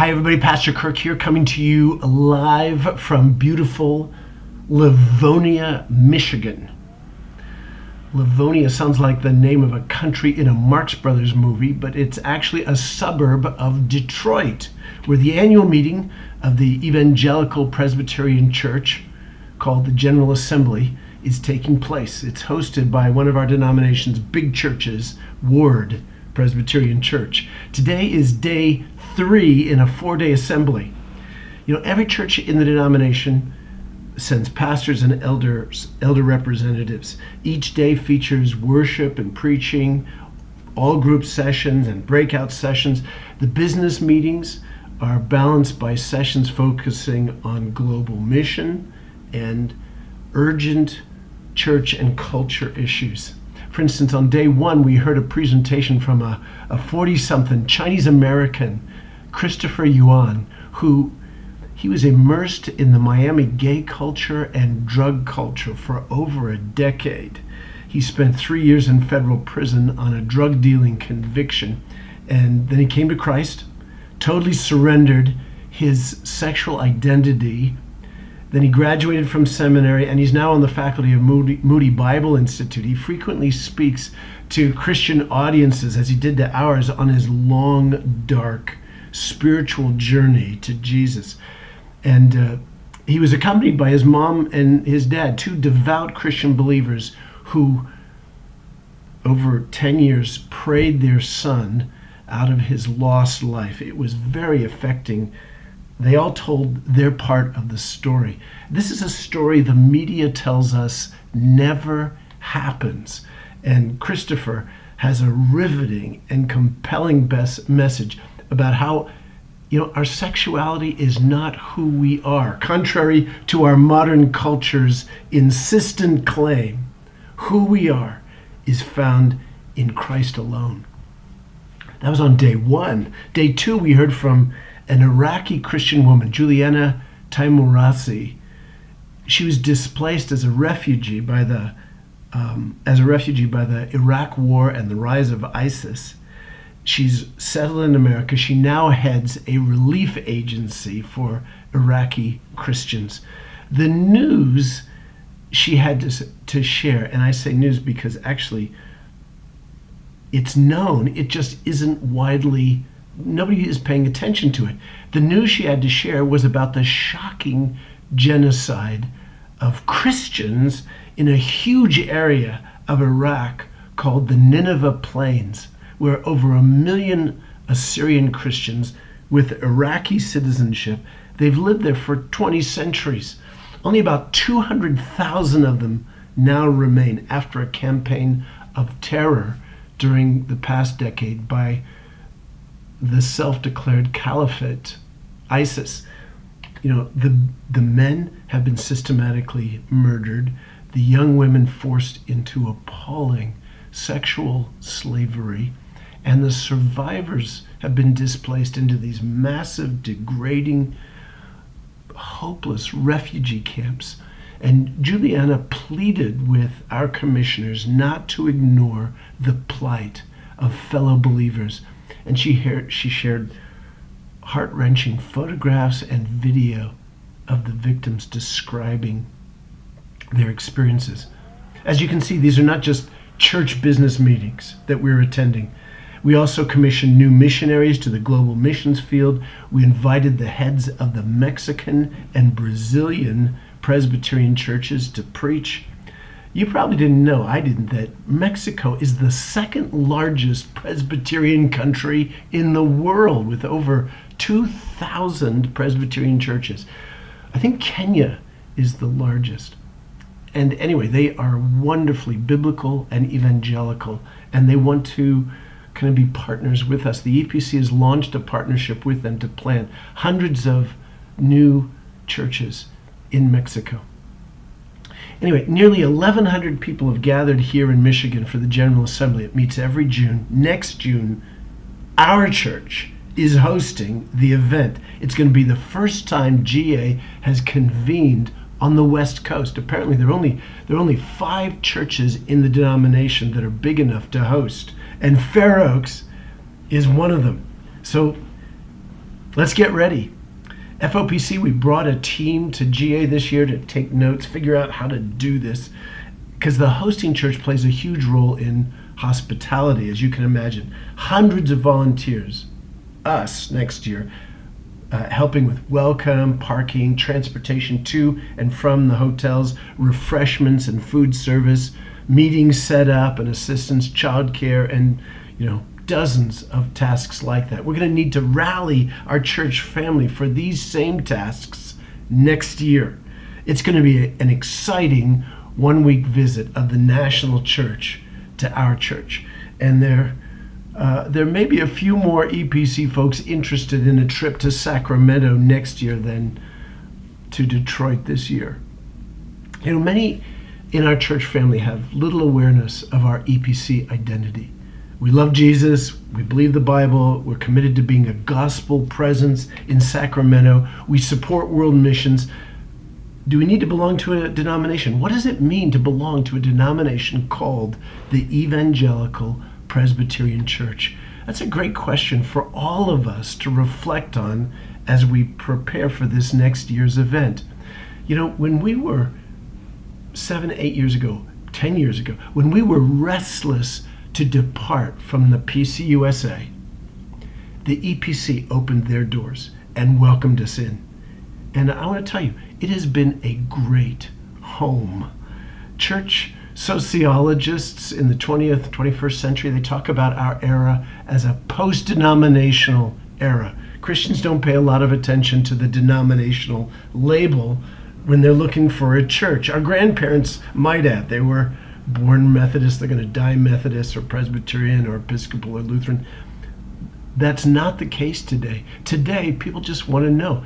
Hi everybody, Pastor Kirk here, coming to you live from beautiful Livonia, Michigan. Livonia sounds like the name of a country in a Marx Brothers movie, but it's actually a suburb of Detroit, where the annual meeting of the Evangelical Presbyterian Church, called the General Assembly, is taking place. It's hosted by one of our denomination's big churches, Ward Presbyterian Church. Today is day 3 in a 4-day assembly. You know, every church in the denomination sends pastors and elder representatives. Each day features worship and preaching, all group sessions and breakout sessions. The business meetings are balanced by sessions focusing on global mission and urgent church and culture issues. For instance, on day 1, we heard a presentation from a 40-something Chinese-American, Christopher Yuan, he was immersed in the Miami gay culture and drug culture for over a decade. He spent 3 years in federal prison on a drug dealing conviction, and then he came to Christ, totally surrendered his sexual identity. Then he graduated from seminary, and he's now on the faculty of Moody Bible Institute. He frequently speaks to Christian audiences, as he did to ours, on his long, dark, spiritual journey to Jesus. And he was accompanied by his mom and his dad, 2 devout Christian believers who, over 10 years, prayed their son out of his lost life. It was very affecting. They all told their part of the story. This is a story the media tells us never happens. And Christopher has a riveting and compelling message about how, you know, our sexuality is not who we are. Contrary to our modern culture's insistent claim, who we are is found in Christ alone. That was on day 1. Day 2, we heard from an Iraqi Christian woman, Juliana Taimurasi. She was displaced as a refugee by the Iraq War and the rise of ISIS. She's settled in America. She now heads a relief agency for Iraqi Christians. The news she had to share, and I say news because actually it's known, it just isn't widely, nobody is paying attention to it. The news she had to share was about the shocking genocide of Christians in a huge area of Iraq called the Nineveh Plains, where over 1 million Assyrian Christians with Iraqi citizenship, they've lived there for 20 centuries. Only about 200,000 of them now remain after a campaign of terror during the past decade by the self-declared caliphate, ISIS. You know, the men have been systematically murdered, the young women forced into appalling sexual slavery, and the survivors have been displaced into these massive, degrading, hopeless refugee camps. And Juliana pleaded with our commissioners not to ignore the plight of fellow believers. And she shared heart-wrenching photographs and video of the victims describing their experiences. As you can see, these are not just church business meetings that we're attending. We also commissioned new missionaries to the global missions field. We invited the heads of the Mexican and Brazilian Presbyterian churches to preach. You probably didn't know, I didn't, that Mexico is the 2nd largest Presbyterian country in the world with over 2,000 Presbyterian churches. I think Kenya is the largest. And anyway, they are wonderfully biblical and evangelical, and they want to kind of be partners with us. The EPC has launched a partnership with them to plant hundreds of new churches in Mexico. Anyway, nearly 1,100 people have gathered here in Michigan for the General Assembly. It meets every June. Next June, our church is hosting the event. It's going to be the first time GA has convened on the West Coast. Apparently, there are only 5 churches in the denomination that are big enough to host, and Fair Oaks is one of them. So Let's get ready. FOPC, we brought a team to GA this year to take notes, figure out how to do this, because the hosting church plays a huge role in hospitality, as you can imagine. Hundreds of volunteers, us next year, helping with welcome, parking, transportation to and from the hotels, refreshments and food service, meetings set up and assistance, childcare, and dozens of tasks like that. We're going to need to rally our church family for these same tasks next year. It's going to be an exciting one-week visit of the national church to our church. And there may be a few more EPC folks interested in a trip to Sacramento next year than to Detroit this year. Many in our church family have little awareness of our EPC identity. We love Jesus, we believe the Bible, we're committed to being a gospel presence in Sacramento, we support world missions. Do we need to belong to a denomination? What does it mean to belong to a denomination called the Evangelical Presbyterian Church? That's a great question for all of us to reflect on as we prepare for this next year's event. When we were 7, 8 years ago, 10 years ago, when we were restless to depart from the PCUSA, the EPC opened their doors and welcomed us in. And I want to tell you, it has been a great home. Church sociologists in the 20th, 21st century, they talk about our era as a post-denominational era. Christians don't pay a lot of attention to the denominational label when they're looking for a church. Our grandparents might have. They were born Methodist, they're going to die Methodist or Presbyterian or Episcopal or Lutheran. That's not the case today. Today, people just want to know,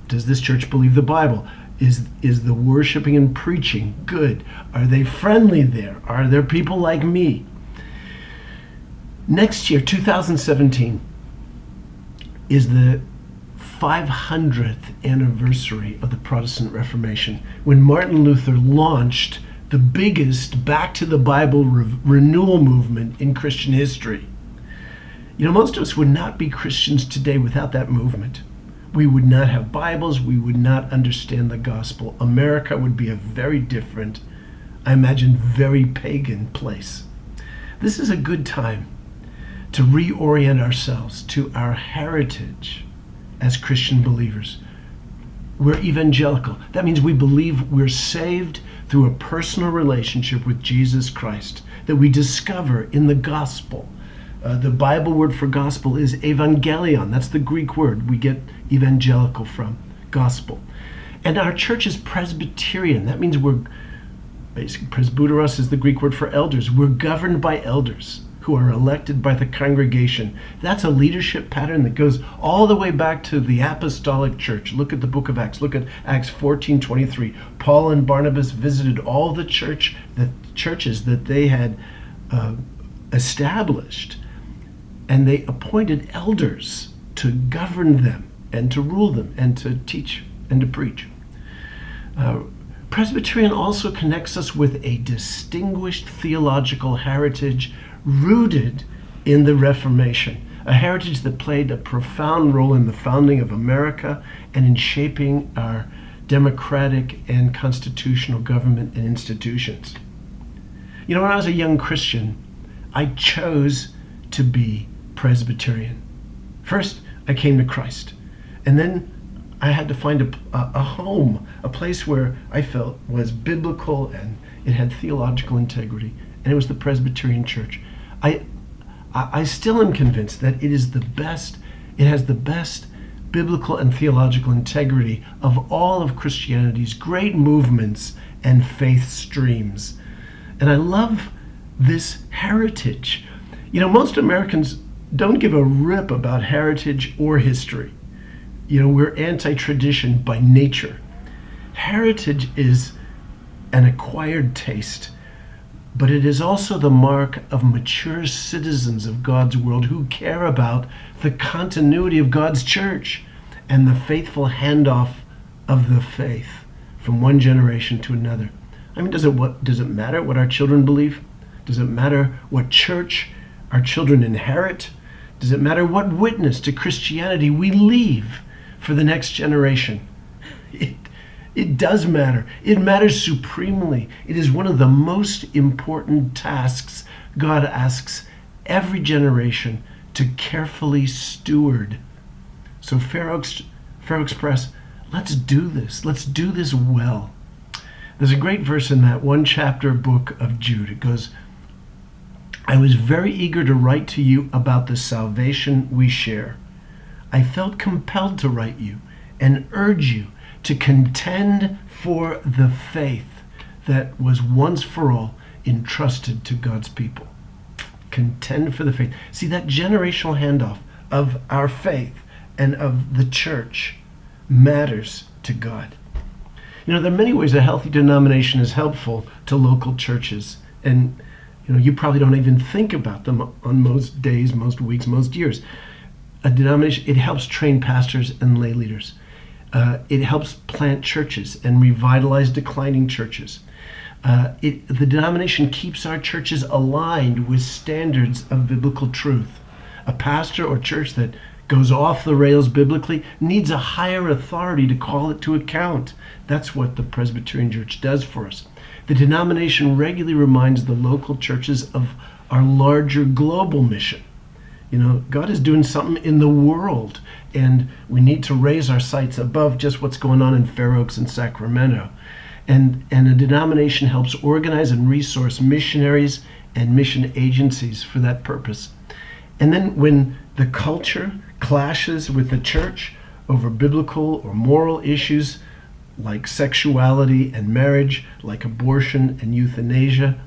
does this church believe the Bible? Is the worshiping and preaching good? Are they friendly there? Are there people like me? Next year, 2017, is the 500th anniversary of the Protestant Reformation, when Martin Luther launched the biggest back to the Bible renewal movement in Christian history. Most of us would not be Christians today without that movement. We would not have Bibles. We would not understand the gospel. America would be a very different, I imagine, very pagan place. This is a good time to reorient ourselves to our heritage as Christian believers. We're evangelical. That means we believe we're saved through a personal relationship with Jesus Christ that we discover in the gospel. The Bible word for gospel is evangelion. That's the Greek word we get evangelical from, gospel. And our church is Presbyterian. That means we're basically, presbyteros is the Greek word for elders. We're governed by elders who are elected by the congregation. That's a leadership pattern that goes all the way back to the apostolic church. Look at the book of Acts. Look at Acts 14:23. Paul and Barnabas visited all the churches that they had established, and they appointed elders to govern them and to rule them and to teach and to preach. Presbyterian also connects us with a distinguished theological heritage rooted in the Reformation, a heritage that played a profound role in the founding of America and in shaping our democratic and constitutional government and institutions. When I was a young Christian, I chose to be Presbyterian. First, I came to Christ, and then I had to find a home, a place where I felt was biblical and it had theological integrity, and it was the Presbyterian Church. I still am convinced that it has the best biblical and theological integrity of all of Christianity's great movements and faith streams. And I love this heritage. Most Americans don't give a rip about heritage or history. We're anti-tradition by nature. Heritage is an acquired taste, but it is also the mark of mature citizens of God's world who care about the continuity of God's church and the faithful handoff of the faith from one generation to another. Does it matter what our children believe? Does it matter what church our children inherit? Does it matter what witness to Christianity we leave for the next generation? It does matter. It matters supremely. It is one of the most important tasks God asks every generation to carefully steward. So Fair Oaks Press, let's do this. Let's do this well. There's a great verse in that one chapter book of Jude. It goes, I was very eager to write to you about the salvation we share. I felt compelled to write you and urge you to contend for the faith that was once for all entrusted to God's people. Contend for the faith. See, that generational handoff of our faith and of the church matters to God. You know, there are many ways a healthy denomination is helpful to local churches. And, you know, you probably don't even think about them on most days, most weeks, most years. A denomination, it helps train pastors and lay leaders. It helps plant churches and revitalize declining churches. The denomination keeps our churches aligned with standards of biblical truth. A pastor or church that goes off the rails biblically needs a higher authority to call it to account. That's what the Presbyterian Church does for us. The denomination regularly reminds the local churches of our larger global mission. You know, God is doing something in the world, and we need to raise our sights above just what's going on in Fair Oaks and Sacramento. And a denomination helps organize and resource missionaries and mission agencies for that purpose. And then when the culture clashes with the church over biblical or moral issues like sexuality and marriage, like abortion and euthanasia,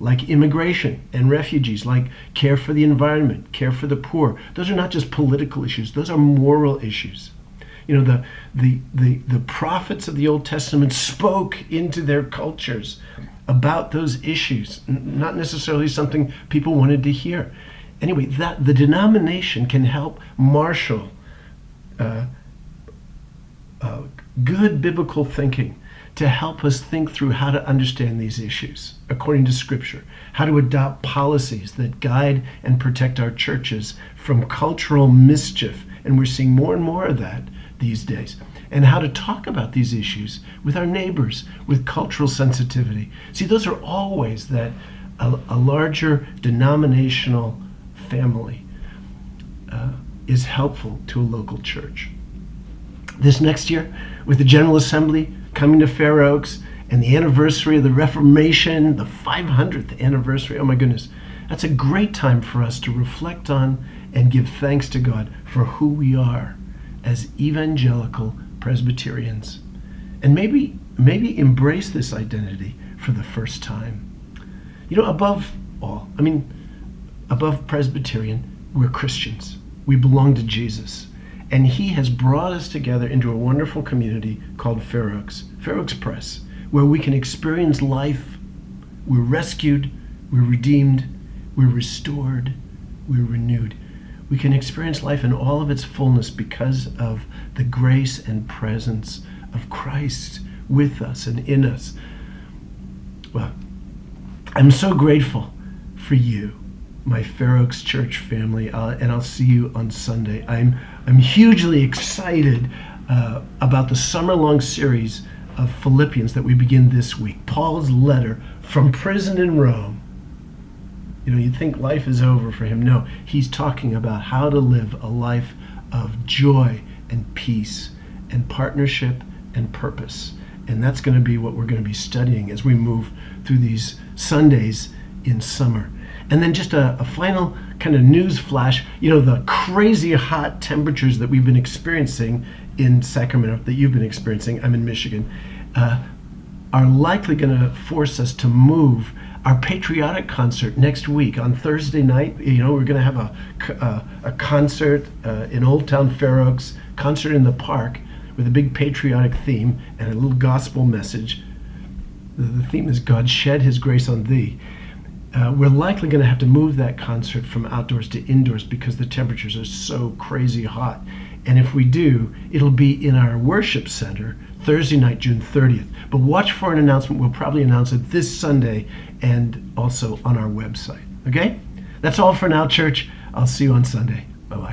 like immigration and refugees, like care for the environment, care for the poor. Those are not just political issues, those are moral issues. You know, the prophets of the Old Testament spoke into their cultures about those issues, not necessarily something people wanted to hear. Anyway, that the denomination can help marshal good biblical thinking to help us think through how to understand these issues according to Scripture, how to adopt policies that guide and protect our churches from cultural mischief, and we're seeing more and more of that these days, and how to talk about these issues with our neighbors with cultural sensitivity. See, those are all ways that a larger denominational family is helpful to a local church. This next year, with the General Assembly coming to Fair Oaks and the anniversary of the Reformation, the 500th anniversary, oh my goodness, that's a great time for us to reflect on and give thanks to God for who we are as evangelical Presbyterians. And maybe embrace this identity for the first time. You know, above all, above Presbyterian, we're Christians. We belong to Jesus. And he has brought us together into a wonderful community called Fair Oaks Press, where we can experience life. We're rescued, we're redeemed, we're restored, we're renewed. We can experience life in all of its fullness because of the grace and presence of Christ with us and in us. Well, I'm so grateful for you, my Fair Oaks Church family, and I'll see you on Sunday. I'm hugely excited about the summer-long series of Philippians that we begin this week. Paul's letter from prison in Rome. You know, you'd think life is over for him. No, he's talking about how to live a life of joy and peace and partnership and purpose. And that's going to be what we're going to be studying as we move through these Sundays in summer. And then just a final kind of news flash. You know, the crazy hot temperatures that we've been experiencing in Sacramento, that you've been experiencing, I'm in Michigan, are likely going to force us to move our patriotic concert next week on Thursday night. You know, we're going to have a concert in Old Town Fair Oaks, concert in the park with a big patriotic theme and a little gospel message. The theme is God shed his grace on thee. We're likely going to have to move that concert from outdoors to indoors because the temperatures are so crazy hot. And if we do, it'll be in our worship center Thursday night, June 30th. But watch for an announcement. We'll probably announce it this Sunday and also on our website. Okay? That's all for now, church. I'll see you on Sunday. Bye-bye.